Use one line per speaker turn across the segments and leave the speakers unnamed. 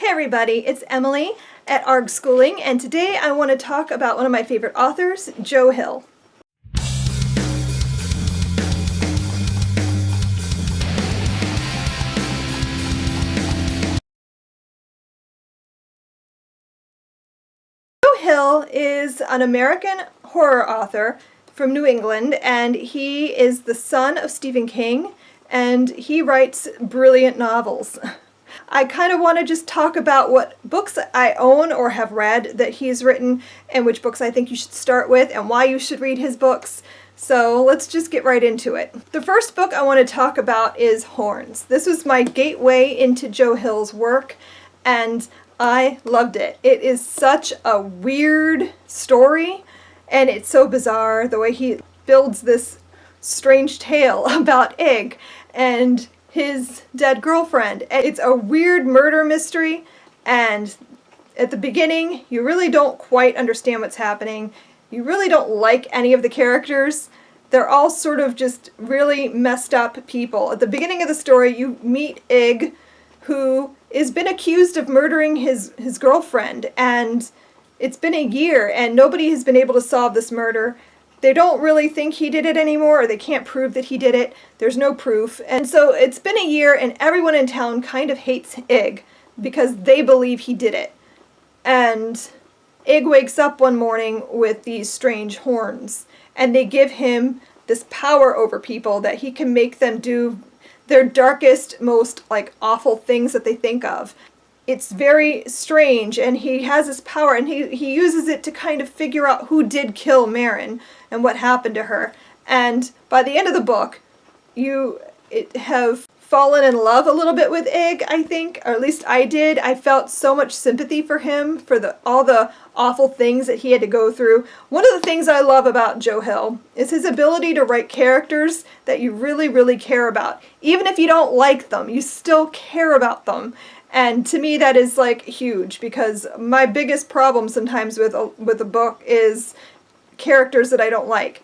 Hey everybody, it's Emily at ARG Schooling, and today I want to talk about one of my favorite authors, Joe Hill. Joe Hill is an American horror author from New England, and he is the son of Stephen King, and he writes brilliant novels. I kind of want to just talk about what books I own or have read that he's written and which books I think you should start with and why you should read his books. So let's just get right into it. The first book I want to talk about is Horns. This was my gateway into Joe Hill's work, and I loved it. It is such a weird story, and it's so bizarre the way he builds this strange tale about Ig and his dead girlfriend. It's a weird murder mystery, and at the beginning you really don't quite understand what's happening. You really don't like any of the characters. They're all sort of just really messed up people. At the beginning of the story you meet Ig, who has been accused of murdering his girlfriend, and it's been a year and nobody has been able to solve this murder. They don't really think he did it anymore, or they can't prove that he did it. There's no proof. And so it's been a year and everyone in town kind of hates Ig because they believe he did it. And Ig wakes up one morning with these strange horns, and they give him this power over people that he can make them do their darkest, most awful things that they think of. It's very strange, and he has this power, and he uses it to kind of figure out who did kill Marin and what happened to her. And by the end of the book, you have fallen in love a little bit with Ig, I think, or at least I did. I felt so much sympathy for him, for all the awful things that he had to go through. One of the things I love about Joe Hill is his ability to write characters that you really, really care about. Even if you don't like them, you still care about them. And to me that is huge, because my biggest problem sometimes with a book is characters that I don't like.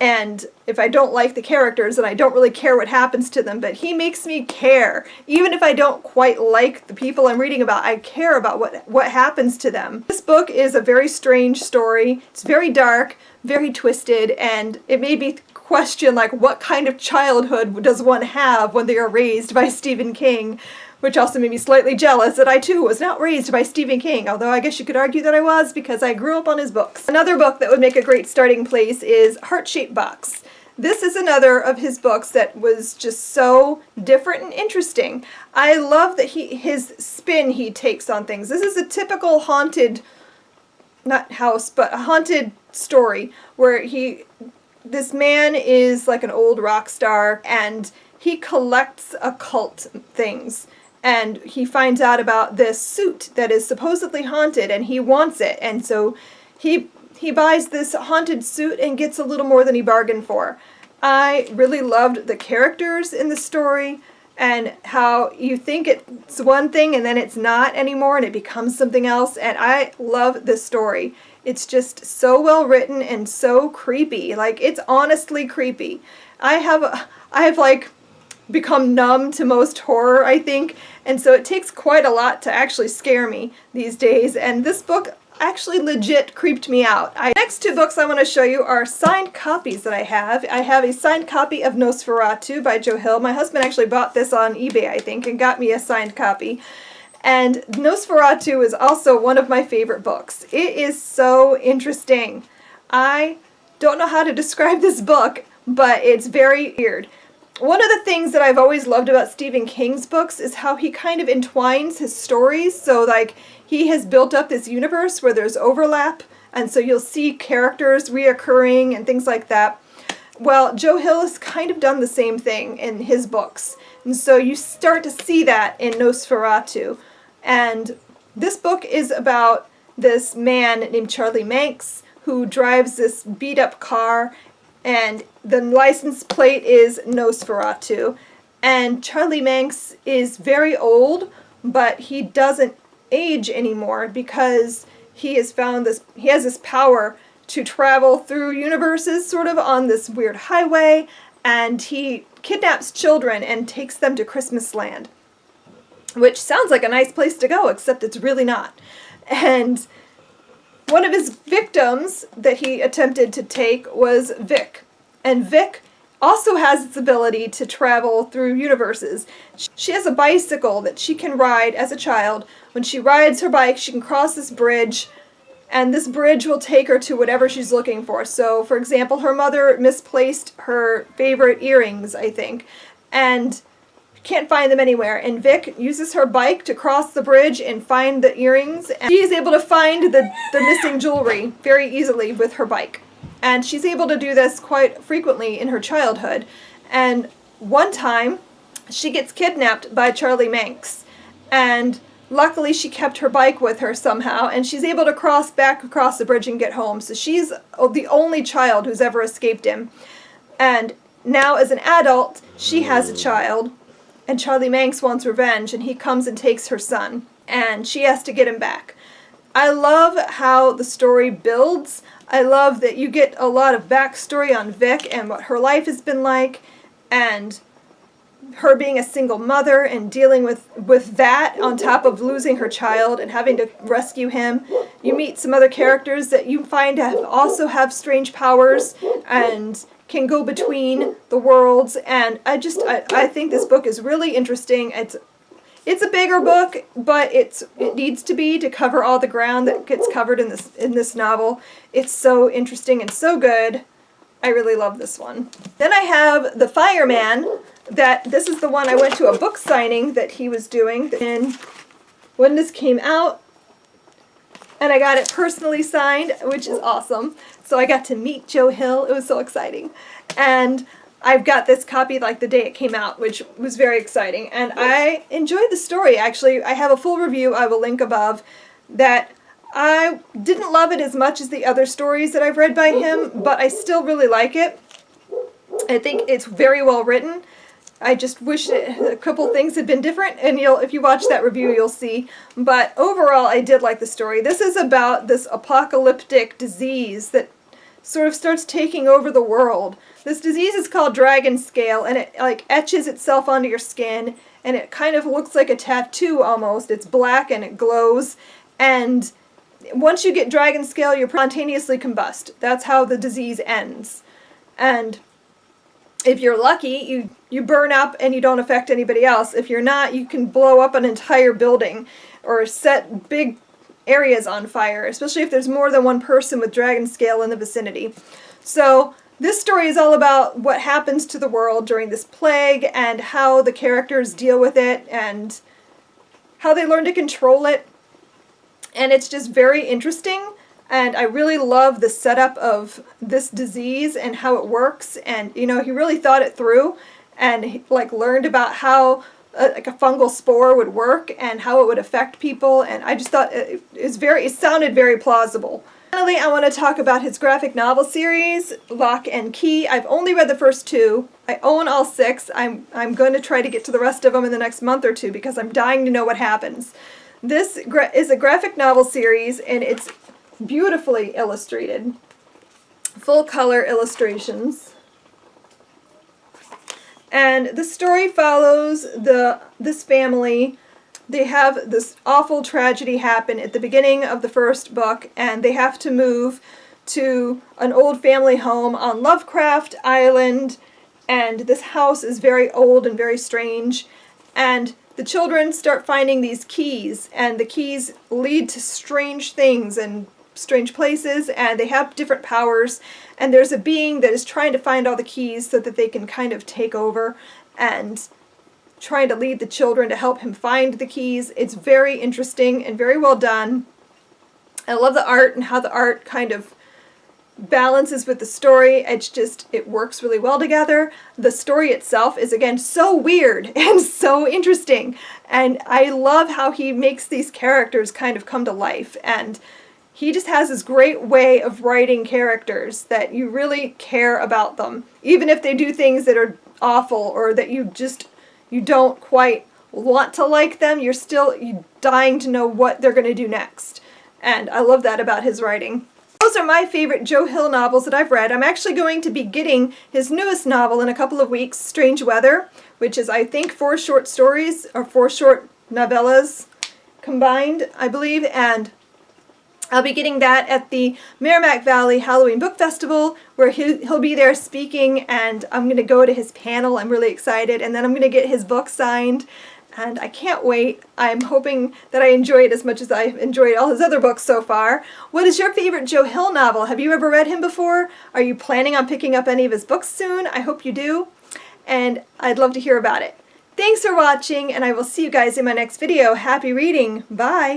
And if I don't like the characters, then I don't really care what happens to them. But he makes me care. Even if I don't quite like the people I'm reading about, I care about what happens to them. This book is a very strange story. It's very dark, very twisted, and it made me question what kind of childhood does one have when they are raised by Stephen King, which also made me slightly jealous that I too was not raised by Stephen King, although I guess you could argue that I was because I grew up on his books. Another book that would make a great starting place is Heart-Shaped Box. This is another of his books that was just so different and interesting. I love that his spin he takes on things. This is a typical haunted, not house, but a haunted story where this man is like an old rock star, and he collects occult things. And he finds out about this suit that is supposedly haunted, and he wants it. And so he buys this haunted suit and gets a little more than he bargained for. I really loved the characters in the story, and how you think it's one thing and then it's not anymore and it becomes something else. And I love this story. It's just so well written and so creepy. It's honestly creepy. I have become numb to most horror, I think, and so it takes quite a lot to actually scare me these days, and this book actually legit creeped me out. Next two books I want to show you are signed copies that I have. I have a signed copy of Nosferatu by Joe Hill. My husband actually bought this on eBay, I think, and got me a signed copy. And Nosferatu is also one of my favorite books. It is so interesting. I don't know how to describe this book, but it's very weird. One of the things that I've always loved about Stephen King's books is how he kind of entwines his stories. So he has built up this universe where there's overlap, and so you'll see characters reoccurring and things like that. Well, Joe Hill has kind of done the same thing in his books. And so you start to see that in Nosferatu. And this book is about this man named Charlie Manx who drives this beat up car, and the license plate is Nosferatu. And Charlie Manx is very old, but he doesn't age anymore because he has this power to travel through universes sort of on this weird highway, and he kidnaps children and takes them to Christmas Land. which sounds like a nice place to go, except it's really not. And one of his victims that he attempted to take was Vic. And Vic also has its ability to travel through universes. She has a bicycle that she can ride as a child. When she rides her bike, she can cross this bridge, and this bridge will take her to whatever she's looking for. So, for example, her mother misplaced her favorite earrings, I think, and can't find them anywhere. And Vic uses her bike to cross the bridge and find the earrings. And she is able to find the missing jewelry very easily with her bike. And she's able to do this quite frequently in her childhood. And one time, she gets kidnapped by Charlie Manx. And luckily, she kept her bike with her somehow. And she's able to cross back across the bridge and get home. So she's the only child who's ever escaped him. And now, as an adult, she has a child. And Charlie Manx wants revenge, and he comes and takes her son, and she has to get him back. I love how the story builds. I love that you get a lot of backstory on Vic and what her life has been like, and her being a single mother and dealing with that on top of losing her child and having to rescue him. You meet some other characters that you find also have strange powers and can go between the worlds, and I think this book is really interesting. It's a bigger book, but it needs to be to cover all the ground that gets covered in this novel. It's so interesting and so good. I really love this one. Then I have The Fireman. This is the one I went to a book signing that he was doing, and when this came out, and I got it personally signed, which is awesome. So I got to meet Joe Hill. It was so exciting. And I've got this copy like the day it came out, which was very exciting. And I enjoyed the story, actually. I have a full review I will link above. That I didn't love it as much as the other stories that I've read by him, but I still really like it. I think it's very well written. I just wish a couple things had been different, and if you watch that review, you'll see. But overall, I did like the story. This is about this apocalyptic disease that sort of starts taking over the world. This disease is called dragon scale, and it etches itself onto your skin, and it kind of looks like a tattoo almost. It's black and it glows, and once you get dragon scale, you spontaneously combust. That's how the disease ends. And if you're lucky, you burn up and you don't affect anybody else. If you're not, you can blow up an entire building or set big areas on fire, especially if there's more than one person with dragon scale in the vicinity. So this story is all about what happens to the world during this plague and how the characters deal with it and how they learn to control it. And it's just very interesting. And I really love the setup of this disease and how it works. And, he really thought it through and he, learned about how a fungal spore would work and how it would affect people. And I just thought it sounded very plausible. Finally, I want to talk about his graphic novel series, Lock and Key. I've only read the first 2. I own all 6. I'm going to try to get to the rest of them in the next month or 2 because I'm dying to know what happens. This is a graphic novel series, and it's beautifully illustrated. Full color illustrations. And the story follows this family. They have this awful tragedy happen at the beginning of the first book, and they have to move to an old family home on Lovecraft Island, and this house is very old and very strange, and the children start finding these keys, and the keys lead to strange things and strange places, and they have different powers, and there's a being that is trying to find all the keys so that they can kind of take over and trying to lead the children to help him find the keys. It's very interesting and very well done. I love the art and how the art kind of balances with the story. It works really well together. The story itself is, again, so weird and so interesting, and I love how he makes these characters kind of come to life, and he just has this great way of writing characters that you really care about them. Even if they do things that are awful or that you don't quite want to like them, you're dying to know what they're going to do next. And I love that about his writing. Those are my favorite Joe Hill novels that I've read. I'm actually going to be getting his newest novel in a couple of weeks, Strange Weather, which is, I think, 4 short stories or 4 short novellas combined, I believe, and I'll be getting that at the Merrimack Valley Halloween Book Festival, where he'll be there speaking, and I'm going to go to his panel. I'm really excited, and then I'm going to get his book signed, and I can't wait. I'm hoping that I enjoy it as much as I've enjoyed all his other books so far. What is your favorite Joe Hill novel? Have you ever read him before? Are you planning on picking up any of his books soon? I hope you do, and I'd love to hear about it. Thanks for watching, and I will see you guys in my next video. Happy reading. Bye!